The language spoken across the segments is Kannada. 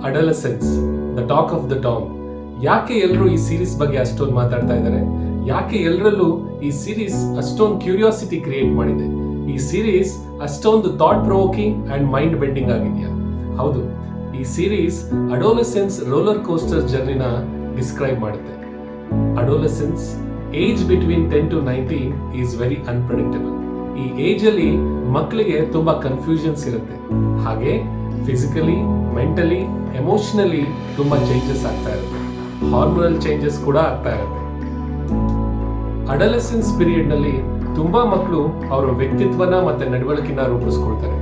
Adolescence the talk of the town. ಯಾಕೆ ಎಲ್ಲರೂ ಈ ಸೀರೀಸ್ ಬಗ್ಗೆ ಅಷ್ಟೊಂದು ಮಾತಾಡ್ತಾ ಇದ್ದಾರೆ? ಯಾಕೆ ಎಲ್ಲರಲ್ಲೂ ಈ ಸೀರೀಸ್ ಅಷ್ಟೊಂದು ಕ್ಯೂರಿಯಾಸಿಟಿ ಕ್ರಿಯೇಟ್ ಮಾಡಿದೆ? ಈ ಸೀರೀಸ್ ಅಷ್ಟೊಂದು thought provoking and mind bending ಆಗಿದೆಯಾ? ಹೌದು, ಈ ಸೀರೀಸ್ ಅಡೋಲಸೆನ್ಸ್ ರೋಲರ್ ಕೋಸ್ಟರ್ ಜರ್ನಿನ ಡಿಸ್ಕ್ರೈಬ್ ಮಾಡುತ್ತೆ. Adolescence age between 10 to 19 is very unpredictable. ಈ ಏಜ್ ಅಲ್ಲಿ ಮಕ್ಕಳಿಗೆ ತುಂಬಾ ಕನ್ಫ್ಯೂಷನ್ಸ್ ಇರುತ್ತೆ. ಹಾಗೆ ಫಿಸಿಕಲಿ, ಮೆಂಟಲಿ, ಎಮೋಷನಲಿ ತುಂಬಾ ಚೇಂಜಸ್ ಆಗ್ತಾ ಇರುತ್ತೆ. ಹಾರ್ಮೋನಲ್ ಚೇಂಜಸ್ ಕೂಡ ಆಗ್ತಾ ಇರುತ್ತೆ. ಅಡಲಸೆನ್ಸ್ ಪೀರಿಯಡ್ ನಲ್ಲಿ ತುಂಬಾ ಮಕ್ಕಳು ಅವರ ವ್ಯಕ್ತಿತ್ವನ ಮತ್ತೆ ನಡವಳಿಕೆನ ರೂಪಿಸ್ಕೊಳ್ತಾರೆ.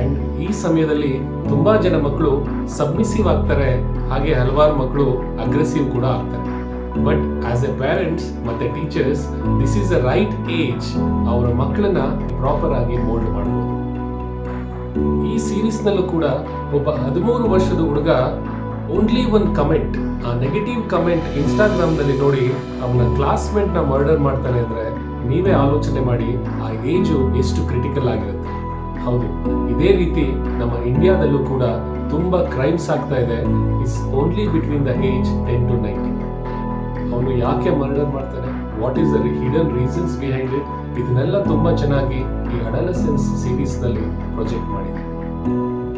ಅಂಡ್ ಈ ಸಮಯದಲ್ಲಿ ತುಂಬಾ ಜನ ಮಕ್ಕಳು ಸಬ್ಮಿಸಿವ್ ಆಗ್ತಾರೆ, ಹಾಗೆ ಹಲವಾರು ಮಕ್ಕಳು ಅಗ್ರೆಸಿವ್ ಕೂಡ ಆಗ್ತಾರೆ. ಬಟ್ ಆಸ್ ಎ ಪೇರೆಂಟ್ಸ್ ಮತ್ತೆ teachers, this is a right age ಅವರ ಮಕ್ಕಳನ್ನ ಪ್ರಾಪರ್ ಆಗಿ ಮೋಲ್ಡ್ ಮಾಡಬಹುದು. ಈ ಸೀರೀಸ್ ನಲ್ಲೂ ಕೂಡ ಒಬ್ಬ 13 ವರ್ಷದ ಹುಡುಗ ಓನ್ಲಿ ಒಂದು ಕಮೆಂಟ್, ಆ ನೆಗೆಟಿವ್ ಕಮೆಂಟ್ ಇನ್ಸ್ಟಾಗ್ರಾಮ್ ನಲ್ಲಿ ನೋಡಿ ಅವನ ಕ್ಲಾಸ್ಮೇಟ್ ನ ಮರ್ಡರ್ ಮಾಡ್ತಾನೆ ಅಂದ್ರೆ ನೀವೇ ಆಲೋಚನೆ ಮಾಡಿ ಆ ಏಜು ಎಷ್ಟು ಕ್ರಿಟಿಕಲ್ ಆಗಿರುತ್ತೆ. ಹೌದು, ಇದೇ ರೀತಿ ನಮ್ಮ ಇಂಡಿಯಾದಲ್ಲೂ ಕೂಡ ತುಂಬಾ ಕ್ರೈಮ್ಸ್ ಆಗ್ತಾ ಇದೆ. It's only between the age 10 to 19. ಅವನು ಯಾಕೆ ಮರ್ಡರ್ ಮಾಡ್ತಾನೆ, what is the hidden reasons behind it, ಇದನ್ನೆಲ್ಲ ತುಂಬಾ ಚೆನ್ನಾಗಿ ಈ ಅಡಲಸೆನ್ಸ್ ಸೀರೀಸ್ ನಲ್ಲಿ ಪ್ರೊಜೆಕ್ಟ್ ಮಾಡಿದೆ.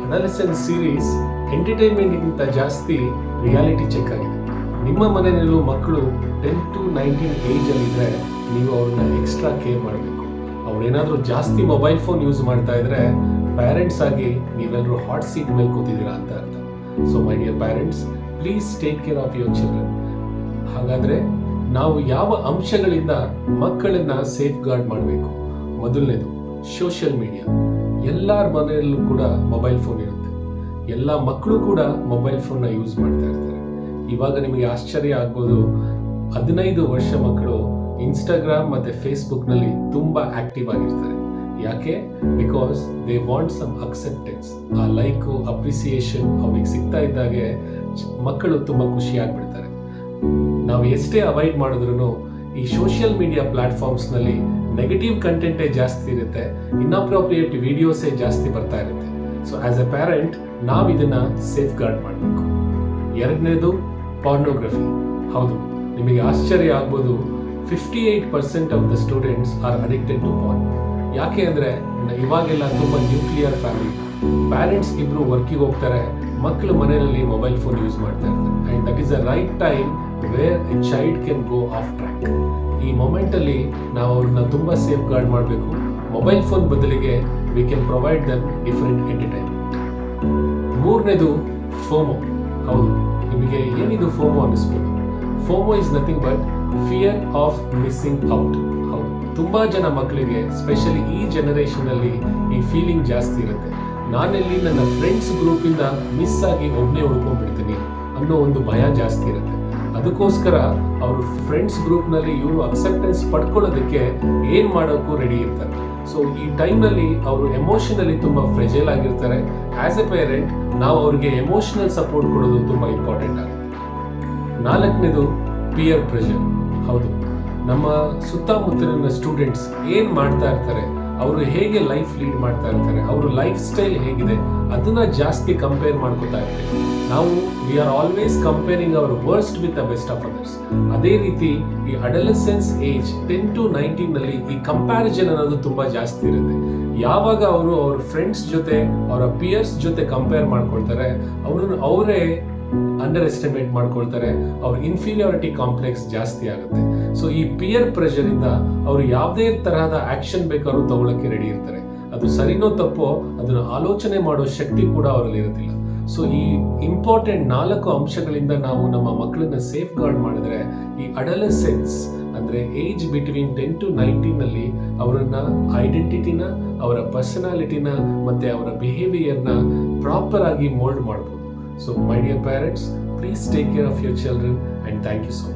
ಅಡಲಸೆನ್ಸ್ ಸೀರೀಸ್ ಎಂಟರ್ಟೈನ್ಮೆಂಟ್ ಗಿಂತ ಜಾಸ್ತಿ ರಿಯಾಲಿಟಿ ಚೆಕ್ ಆಗಿದೆ. ನಿಮ್ಮ ಮನೆಯಲ್ಲೂ ಮಕ್ಕಳು 10 to 19 ಏಜ್ ಅಲ್ಲಿ ಇದ್ರೆ ನೀವು ಅವ್ರನ್ನ ಎಕ್ಸ್ಟ್ರಾ ಕೇರ್ ಮಾಡಬೇಕು. ಅವ್ರೇನಾದ್ರೂ ಜಾಸ್ತಿ ಮೊಬೈಲ್ ಫೋನ್ ಯೂಸ್ ಮಾಡ್ತಾ ಇದ್ರೆ ಪೇರೆಂಟ್ಸ್ ಆಗಿ ನೀವೆಲ್ಲರೂ ಹಾಟ್ ಸೀಟ್ ಮೇಲೆ ಕೂತಿದ್ದೀರಾ ಅಂತ ಅರ್ಥ. So my dear parents, please take care of your children. ಹಾಗಾದ್ರೆ ನಾವು ಯಾವ ಅಂಶಗಳಿಂದ ಮಕ್ಕಳನ್ನ ಸೇಫ್ ಗಾರ್ಡ್ ಮಾಡಬೇಕು? ಮೊದಲನೇದು ಸೋಷಿಯಲ್ ಮೀಡಿಯಾ. ಎಲ್ಲರ ಮನೆಯಲ್ಲೂ ಕೂಡ ಮೊಬೈಲ್ ಫೋನ್ ಇರುತ್ತೆ. ಎಲ್ಲ ಮಕ್ಕಳು ಕೂಡ ಮೊಬೈಲ್ ಫೋನ್ನ ಯೂಸ್ ಮಾಡ್ತಾ ಇರ್ತಾರೆ. ಇವಾಗ ನಿಮಗೆ ಆಶ್ಚರ್ಯ ಆಗ್ಬೋದು, 15 ವರ್ಷ ಮಕ್ಕಳು ಇನ್ಸ್ಟಾಗ್ರಾಮ್ ಮತ್ತೆ ಫೇಸ್ಬುಕ್ ನಲ್ಲಿ ತುಂಬಾ ಆಕ್ಟಿವ್ ಆಗಿರ್ತಾರೆ. ಯಾಕೆ? Because they want some acceptance. ಆ ಲೈಕು, ಅಪ್ರಿಸಿಯೇಷನ್ ಅವ್ರಿಗೆ ಸಿಗ್ತಾ ಇದ್ದಾಗೆ ಮಕ್ಕಳು ತುಂಬಾ ಖುಷಿ ಆಗ್ಬಿಡ್ತಾರೆ. ನಾವು ಎಷ್ಟೇ ಅವಾಯ್ಡ್ ಮಾಡಿದ್ರು ಈ ಸೋಷಿಯಲ್ ಮೀಡಿಯಾ ಪ್ಲಾಟ್ಫಾರ್ಮ್ಸ್ ನಲ್ಲಿ ನೆಗೆಟಿವ್ ಕಂಟೆಂಟೇ ಜಾಸ್ತಿ ಇರುತ್ತೆ, ಇನ್ಅಪ್ರೋಪ್ರಿಯೇಟ್ ವಿಡಿಯೋಸೇ ಜಾಸ್ತಿ ಬರ್ತಾ ಇರುತ್ತೆ. ಸೊ ಆಸ್ ಎ ಪ್ಯಾರೆಂಟ್ ನಾವು ಇದನ್ನ ಸೇಫ್ ಗಾರ್ಡ್ ಮಾಡಬೇಕು. ಎರಡನೇದು ಪಾರ್ನೋಗ್ರಫಿ. ಹೌದು, ನಿಮಗೆ ಆಶ್ಚರ್ಯ ಆಗ್ಬೋದು, 58% of the students are addicted to porn. ಯಾಕೆ ಅಂದರೆ ಇವಾಗೆಲ್ಲ ತುಂಬ ನ್ಯೂಕ್ಲಿಯರ್ ಫ್ಯಾಮಿಲಿ. ಪ್ಯಾರೆಂಟ್ಸ್ ಇಬ್ರು ವರ್ಕಿಗೆ ಹೋಗ್ತಾರೆ, ಮಕ್ಕಳು ಮನೆಯಲ್ಲಿ ಮೊಬೈಲ್ ಫೋನ್ ಯೂಸ್ ಮಾಡ್ತಾ ಇರ್ತಾರೆ. And that is a right time where a child can go off track. ಈ ಮೊಮೆಂಟಲ್ಲಿ ನಾವು ಅವ್ರನ್ನ ತುಂಬ ಸೇಫ್ ಗಾರ್ಡ್ ಮಾಡಬೇಕು. ಮೊಬೈಲ್ ಫೋನ್ ಬದಲಿಗೆ we can provide them different entertainment. ಮೂರನೇದು ಫೋಮೋ. ಹೌದು, ನಿಮಗೆ ಏನಿದು ಫೋಮೋ ಅನ್ನಿಸ್ಬೋದು? FOMO is nothing but fear of missing out. ಹೌದು, ತುಂಬಾ ಜನ ಮಕ್ಕಳಿಗೆ ಸ್ಪೆಷಲಿ ಈ ಜನರೇಷನ್ ಅಲ್ಲಿ ಈ ಫೀಲಿಂಗ್ ಜಾಸ್ತಿ ಇರುತ್ತೆ. ನಾನೆಲ್ಲಿ ನನ್ನ ಫ್ರೆಂಡ್ಸ್ ಗ್ರೂಪ್ ಇಂದ ಮಿಸ್ ಆಗಿ ಒಬ್ಬನೇ ಉಳ್ಕೊಂಡ್ಬಿಡ್ತೀನಿ ಅನ್ನೋ ಒಂದು ಭಯ ಜಾಸ್ತಿ ಇರುತ್ತೆ. ಅದಕ್ಕೋಸ್ಕರ ಅವರು ಫ್ರೆಂಡ್ಸ್ ಗ್ರೂಪ್ ನಲ್ಲಿ ಇವರು ಅಕ್ಸೆಪ್ಟೆನ್ಸ್ ಪಡ್ಕೊಳ್ಳೋದಕ್ಕೆ ಏನ್ ಮಾಡೋಕ್ಕೂ ರೆಡಿ ಇರ್ತಾರೆ. ಸೊ ಈ ಟೈಮ್ನಲ್ಲಿ ಅವರು ಎಮೋಷನಲಿ ತುಂಬಾ ಫ್ರೆಜೈಲ್ ಆಗಿರ್ತಾರೆ. ಆಸ್ ಎ ಪೇರೆಂಟ್ ನಾವು ಅವ್ರಿಗೆ ಎಮೋಷನಲ್ ಸಪೋರ್ಟ್ ಕೊಡೋದು ತುಂಬಾ ಇಂಪಾರ್ಟೆಂಟ್ ಆಗುತ್ತೆ. ನಾಲ್ಕನೇದು ಪಿಯರ್ ಪ್ರೆಷರ್. ಹೌದು, ನಮ್ಮ ಸುತ್ತಮುತ್ತಲಿನ ಸ್ಟೂಡೆಂಟ್ಸ್ ಏನ್ ಮಾಡ್ತಾ ಇರ್ತಾರೆ, ಅವರು ಹೇಗೆ ಲೈಫ್ ಲೀಡ್ ಮಾಡ್ತಾ ಇರ್ತಾರೆ, ಅವ್ರ ಲೈಫ್ ಸ್ಟೈಲ್ ಹೇಗಿದೆ, ಅದನ್ನ ಜಾಸ್ತಿ ಕಂಪೇರ್ ಮಾಡ್ಕೋತಾ ಇರ್ತೀವಿ ನಾವು. We are always comparing our worst with the best of others. ಅದೇ ರೀತಿ ಈ ಅಡಲಸೆನ್ಸ್ ಏಜ್ 10 to 19 ನಲ್ಲಿ ಈ ಕಂಪ್ಯಾರಿಸನ್ ಅನ್ನೋದು ತುಂಬಾ ಜಾಸ್ತಿ ಇರುತ್ತೆ. ಯಾವಾಗ ಅವರು ಅವ್ರ ಫ್ರೆಂಡ್ಸ್ ಜೊತೆ, ಅವರ ಪಿಯರ್ಸ್ ಜೊತೆ ಕಂಪೇರ್ ಮಾಡ್ಕೊಳ್ತಾರೆ, ಅವ್ರನ್ನ ಅವರೇ ಅಂಡರ್ ಎಸ್ಟಿಮೇಟ್ ಮಾಡ್ಕೊಳ್ತಾರೆ, ಅವ್ರ ಇನ್ಫೀರಿಯಾರಿಟಿ ಕಾಂಪ್ಲೆಕ್ಸ್ ಜಾಸ್ತಿ ಆಗುತ್ತೆ. ಸೊ ಈ ಪಿಯರ್ ಪ್ರೆಷರ್ ಇಂದ ಅವರು ಯಾವುದೇ ತರಹದ ಆಕ್ಷನ್ ಬೇಕಾದ್ರೂ ತಗೊಳ್ಳಕ್ಕೆ ರೆಡಿ ಇರ್ತಾರೆ. ಅದು ಸರಿನೋ ತಪ್ಪೋ ಅದನ್ನ ಆಲೋಚನೆ ಮಾಡೋ ಶಕ್ತಿ ಕೂಡ ಅವರಲ್ಲಿ ಇರೋದಿಲ್ಲ. ಸೊ ಈ ಇಂಪಾರ್ಟೆಂಟ್ 4 ಅಂಶಗಳಿಂದ ನಾವು ನಮ್ಮ ಮಕ್ಕಳನ್ನ ಸೇಫ್ ಗಾರ್ಡ್ ಮಾಡಿದ್ರೆ ಈ ಅಡಲಸೆನ್ಸ್ ಅಂದ್ರೆ ಏಜ್ ಬಿಟ್ವೀನ್ 10 to 19 ನಲ್ಲಿ ಅವರನ್ನ ಐಡೆಂಟಿಟಿನ, ಅವರ ಪರ್ಸನಾಲಿಟಿನ ಮತ್ತೆ ಅವರ ಬಿಹೇವಿಯರ್ನ ಪ್ರಾಪರ್ ಆಗಿ ಮೋಲ್ಡ್ ಮಾಡಬಹುದು. So my dear parents, please take care of your children and thank you so much.